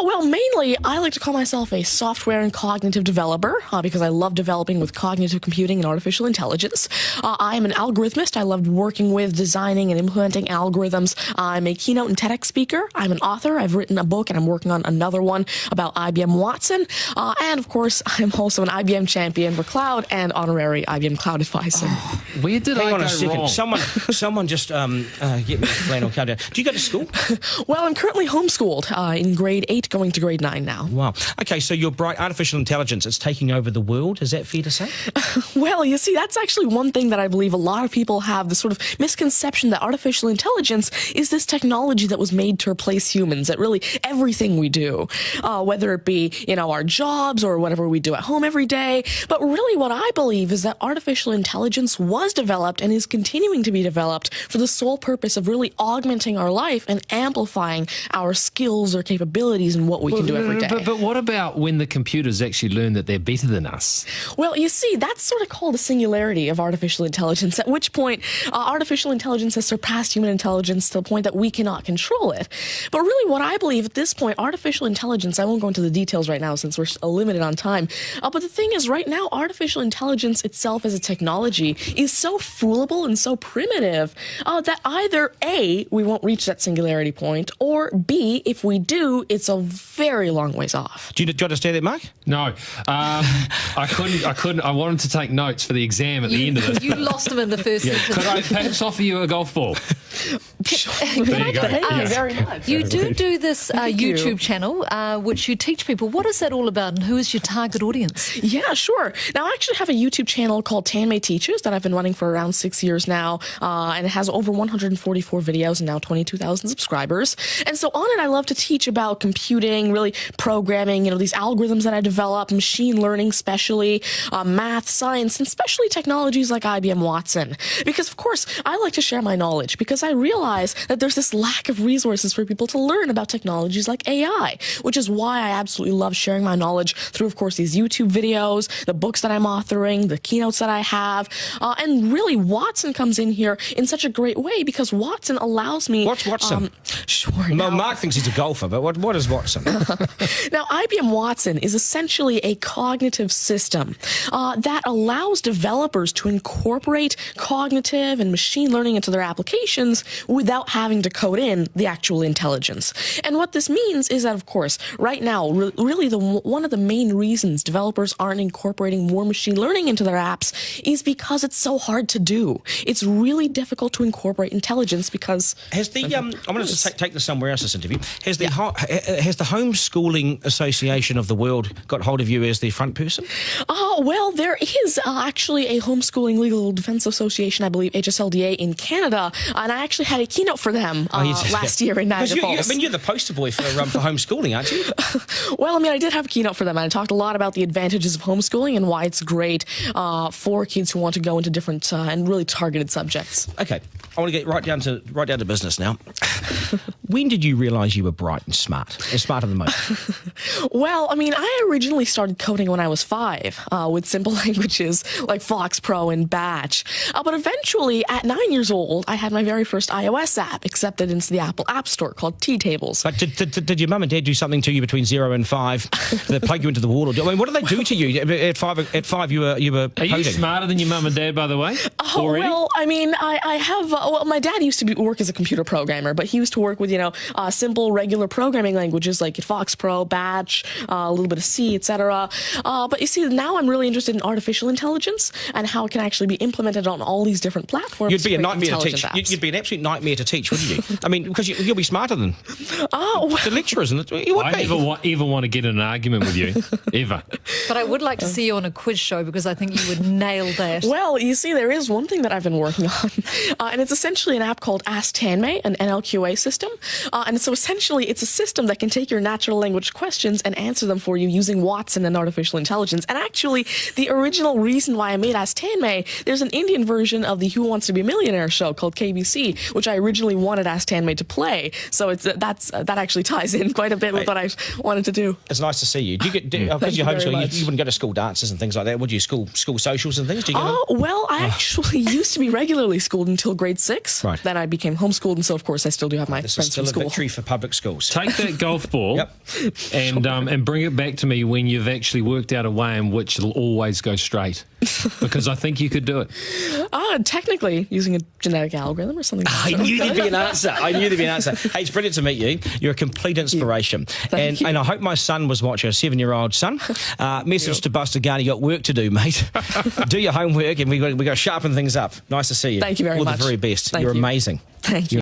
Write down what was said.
Well, mainly, I like to call myself a software and cognitive developer because I love developing with cognitive computing and artificial intelligence. I am an algorithmist. I love working with, designing, and implementing algorithms. I'm a keynote and TEDx speaker. I'm an author. I've written a book, and I'm working on another one about IBM Watson. And, of course, I'm also an IBM champion for cloud and honorary IBM cloud advisor. Oh, where did Hang I on go a second. wrong? Someone just get me a flannel countdown. Do you go to school? Well, I'm currently homeschooled in grade 8, going to grade 9 now. Wow. Okay, so you're bright. Artificial intelligence, it's taking over the world. Is that fair to say? Well, you see, that's actually one thing that I believe a lot of people have, the sort of misconception that artificial intelligence is this technology that was made to replace humans at really everything we do, whether it be, our jobs or whatever we do at home every day. But really what I believe is that artificial intelligence was developed and is continuing to be developed for the sole purpose of really augmenting our life and amplifying our skills or capabilities and what we can do every day. But what about when the computers actually learn that they're better than us? Well, you see, that's sort of called a singularity of artificial intelligence, at which point artificial intelligence has surpassed human intelligence to the point that we cannot control it. But really what I believe at this point, artificial intelligence, I won't go into the details right now since we're limited on time, but the thing is right now, artificial intelligence itself as a technology is so foolable and so primitive that either A, we won't reach that singularity point, or B, if we do, it's a very long ways off. Do you understand that, Mark? No. I couldn't. I wanted to take notes for the exam at the end of this. You lost him in the first sentence. Could I perhaps offer you a golf ball? There you go. Thank you very much. You do this YouTube channel, which you teach people. What is that all about, and who is your target audience? Yeah, sure. Now, I actually have a YouTube channel called Tanmay Teaches that I've been running for around 6 years now, and it has over 144 videos and now 22,000 subscribers. And so on it, I love to teach about computing, really programming, these algorithms that I develop, machine learning especially, math, science, and especially technologies like IBM Watson. Because, of course, I like to share my knowledge because I realize that there's this lack of resources for people to learn about technologies like AI, which is why I absolutely love sharing my knowledge through, of course, these YouTube videos, the books that I'm authoring, the keynotes that I have, and really Watson comes in here in such a great way because Watson allows me... What's Watson? Sure. Mark thinks he's a golfer, but what is Watson? Now, IBM Watson is essentially a cognitive system that allows developers to incorporate cognitive and machine learning into their applications without having to code in the actual intelligence. And what this means is that, of course, right now, really one of the main reasons developers aren't incorporating more machine learning into their apps is because it's so hard to do. It's really difficult to incorporate intelligence because... Has the I'm going to take this somewhere else, this interview. Has the Homeschooling Association of the World got hold of you as the front person? Well, there is actually a Homeschooling Legal Defense Association, I believe, HSLDA, in Canada, and I actually had a keynote for them last year in Niagara Falls. You're the poster boy for homeschooling, aren't you? Well, I did have a keynote for them, and I talked a lot about the advantages of homeschooling and why it's great for kids who want to go into different and really targeted subjects. Okay, I want to get right down to business now. When did you realise you were bright and smart, and smarter than most? Well, I originally started coding when I was 5 with simple languages like Fox Pro and Batch. But eventually, at 9 years old, I had my very first iOS app accepted into the Apple App Store called T-Tables. But did your mum and dad do something to you between 0 and 5? They plug you into the wall? What did they do to you? At 5, you were coding. Are you smarter than your mum and dad, by the way? Already? Well, I have... my dad used to work as a computer programmer, but he used to work with, simple, regular programming languages like Fox Pro, Batch, a little bit of C, etc. But you see, now I'm really interested in artificial intelligence and how it can actually be implemented on all these different platforms. You'd be a nightmare to teach. You'd be an absolute nightmare to teach, wouldn't you? Because you'll be smarter than the lecturers. You would I never even want to get in an argument with you, ever. But I would like to see you on a quiz show because I think you would nail that. Well, you see, there is one thing that I've been working on, and it's essentially an app called Ask Tanmay, an NLQA system. And so essentially, it's a system that can take your natural language questions and answer them for you using Watson and artificial intelligence. And actually, the original reason why I made Ask Tanmay, there's an Indian version of the Who Wants to Be a Millionaire show called KBC, which I originally wanted Ask Tanmay to play. So that actually ties in quite a bit with what I wanted to do. It's nice to see you. Do you get because you're homeschooling, you wouldn't go to school dances and things like that, would you? School socials and things? Do you get well, I actually used to be regularly schooled until grade 6. Right. Then I became homeschooled, and so of course I still do have my This is friends still from a school. victory for public schools. Take that golf ball Yep. and bring it back to me when you've actually worked out a way in which it'll always go straight. Because I think you could do it. Technically, using a genetic algorithm or something. I knew there'd be an answer. Hey, it's brilliant to meet you. You're a complete inspiration. Thank you. And I hope my son was watching, a 7-year-old son. Message to Buster Garner, you got work to do, mate. Do your homework, and we got to sharpen things up. Nice to see you. Thank you very All much. the very best. Thank You're you. amazing. Thank you.